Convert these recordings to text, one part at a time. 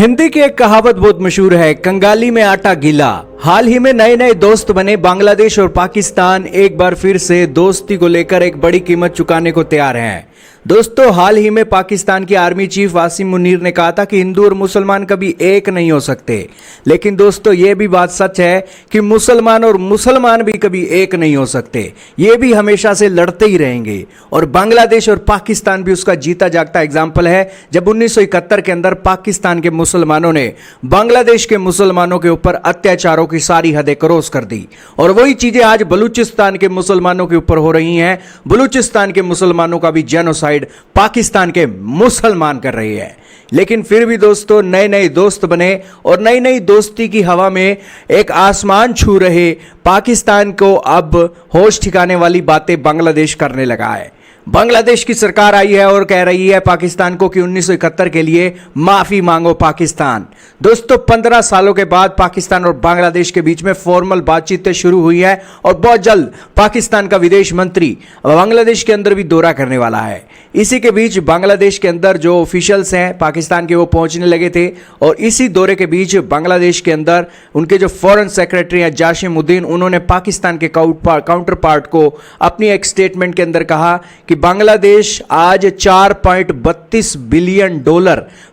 हिंदी की एक कहावत बहुत मशहूर है, कंगाली में आटा गीला। हाल ही में नए नए दोस्त बने बांग्लादेश और पाकिस्तान एक बार फिर से दोस्ती को लेकर एक बड़ी कीमत चुकाने को तैयार हैं। दोस्तों, हाल ही में पाकिस्तान के आर्मी चीफ आसिम मुनीर ने कहा था कि हिंदू और मुसलमान कभी एक नहीं हो सकते। लेकिन दोस्तों, यह भी बात सच है कि मुसलमान और मुसलमान भी कभी एक नहीं हो सकते। ये भी हमेशा से लड़ते ही रहेंगे और बांग्लादेश और पाकिस्तान भी उसका जीता जागता एग्जाम्पल है। जब 1971 के अंदर पाकिस्तान के मुसलमानों ने बांग्लादेश के मुसलमानों के ऊपर अत्याचारों की सारी हदें क्रॉस कर दी, और वही चीजें आज बलूचिस्तान के मुसलमानों के ऊपर हो रही हैं। बलूचिस्तान के मुसलमानों का भी जेनोसाइड पाकिस्तान के मुसलमान कर रहे हैं। लेकिन फिर भी दोस्तों, नए नए दोस्त बने और नई नई दोस्ती की हवा में एक आसमान छू रहे पाकिस्तान को अब होश ठिकाने वाली बातें बांग्लादेश करने लगा है। बांग्लादेश की सरकार आई है और कह रही है पाकिस्तान को कि 1971 के लिए माफी मांगो पाकिस्तान। दोस्तों, 15 सालों के बाद पाकिस्तान और बांग्लादेश के बीच में फॉर्मल बातचीत शुरू हुई है और बहुत जल्द पाकिस्तान का विदेश मंत्री बांग्लादेश के अंदर भी दौरा करने वाला है। इसी के बीच बांग्लादेश के अंदर जो ऑफिशियल्स हैं पाकिस्तान के, वो पहुंचने लगे थे और इसी दौरे के बीच बांग्लादेश के अंदर उनके जो फॉरेन सेक्रेटरी हैं जासिमुद्दीन, उन्होंने पाकिस्तान के काउंटर पार्ट को अपनी एक स्टेटमेंट के अंदर कहा कि बांग्लादेश आज $4.32 बिलियन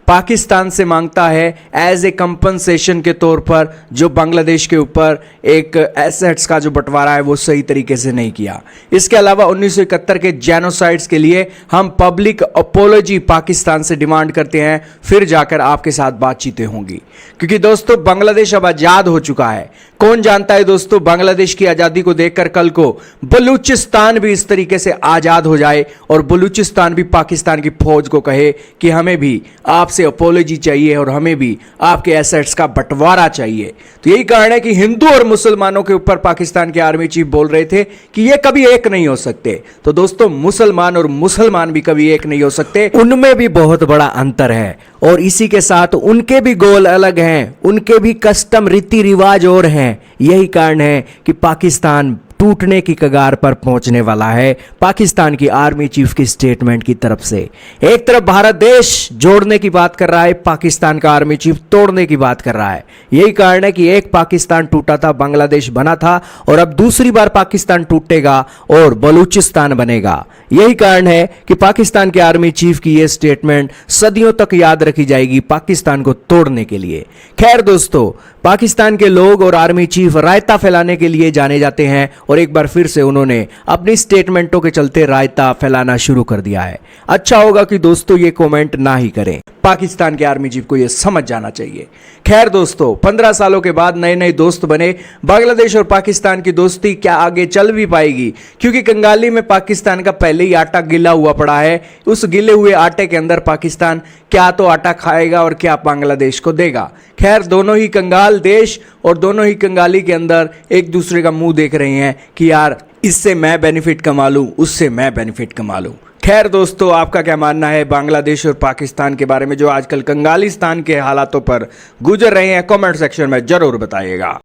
पाकिस्तान से मांगता है एज ए कंपनसेशन के तौर पर, जो बांग्लादेश के ऊपर एक एसेट्स का जो बंटवारा है वो सही तरीके से नहीं किया। इसके अलावा 1971 के जेनोसाइड्स के लिए हम पब्लिक अपोलॉजी पाकिस्तान से डिमांड करते हैं, फिर जाकर आपके साथ बातचीतें होंगी। क्योंकि दोस्तों, बांग्लादेश अब आजाद हो चुका है। कौन जानता है दोस्तों, बांग्लादेश की आजादी को देखकर कल को बलूचिस्तान भी इस तरीके से आजाद हो जाए और बलूचिस्तान भी पाकिस्तान की फौज को कहे कि हमें भी आपसे अपोलॉजी चाहिए और हमें भी आपके एसेट्स का बंटवारा चाहिए। तो यही कारण है कि हिंदू और मुसलमानों के ऊपर पाकिस्तान के आर्मी चीफ बोल रहे थे कि ये कभी एक नहीं हो सकते। तो दोस्तों, मुसलमान और मुसलमान भी कभी एक नहीं हो सकते, उनमें भी बहुत बड़ा अंतर है और इसी के साथ उनके भी गोल अलग हैं, उनके भी कस्टम रीति रिवाज और हैं। यही कारण है कि पाकिस्तान टूटने की कगार पर पहुंचने वाला है पाकिस्तान की आर्मी चीफ की स्टेटमेंट की तरफ से। एक तरफ भारत देश जोड़ने की बात कर रहा है, पाकिस्तान का आर्मी चीफ तोड़ने की बात कर रहा है। यही कारण है कि एक पाकिस्तान टूटा था, बांग्लादेश बना था, और अब दूसरी बार पाकिस्तान टूटेगा और बलूचिस्तान बनेगा। यही कारण है कि पाकिस्तान के आर्मी चीफ की यह स्टेटमेंट सदियों तक याद रखी जाएगी पाकिस्तान को तोड़ने के लिए। खैर दोस्तों, पाकिस्तान के लोग और आर्मी चीफ रायता फैलाने के लिए जाने जाते हैं और एक बार फिर से उन्होंने अपनी स्टेटमेंटों के चलते रायता फैलाना शुरू कर दिया है। अच्छा होगा कि दोस्तों ये कमेंट ना ही करें, पाकिस्तान के आर्मी चीफ को यह समझ जाना चाहिए। खैर दोस्तों, 15 सालों के बाद नए नए दोस्त बने। बांग्लादेश और पाकिस्तान की दोस्ती क्या आगे चल भी पाएगी? क्योंकि कंगाली में पाकिस्तान का पहले ही आटा गिला हुआ पड़ा है। उस गिले हुए आटे के अंदर पाकिस्तान क्या तो आटा खाएगा और क्या बांग्लादेश को देगा। खैर, दोनों ही कंगाल देश और दोनों ही कंगाली के अंदर एक दूसरे का मुंह देख रहे हैं कि यार इससे मैं बेनिफिट कमा लूं, उससे मैं बेनिफिट कमा लूं। खैर दोस्तों, आपका क्या मानना है बांग्लादेश और पाकिस्तान के बारे में, जो आजकल कंगालिस्तान के हालातों पर गुजर रहे हैं? कमेंट सेक्शन में जरूर बताइएगा।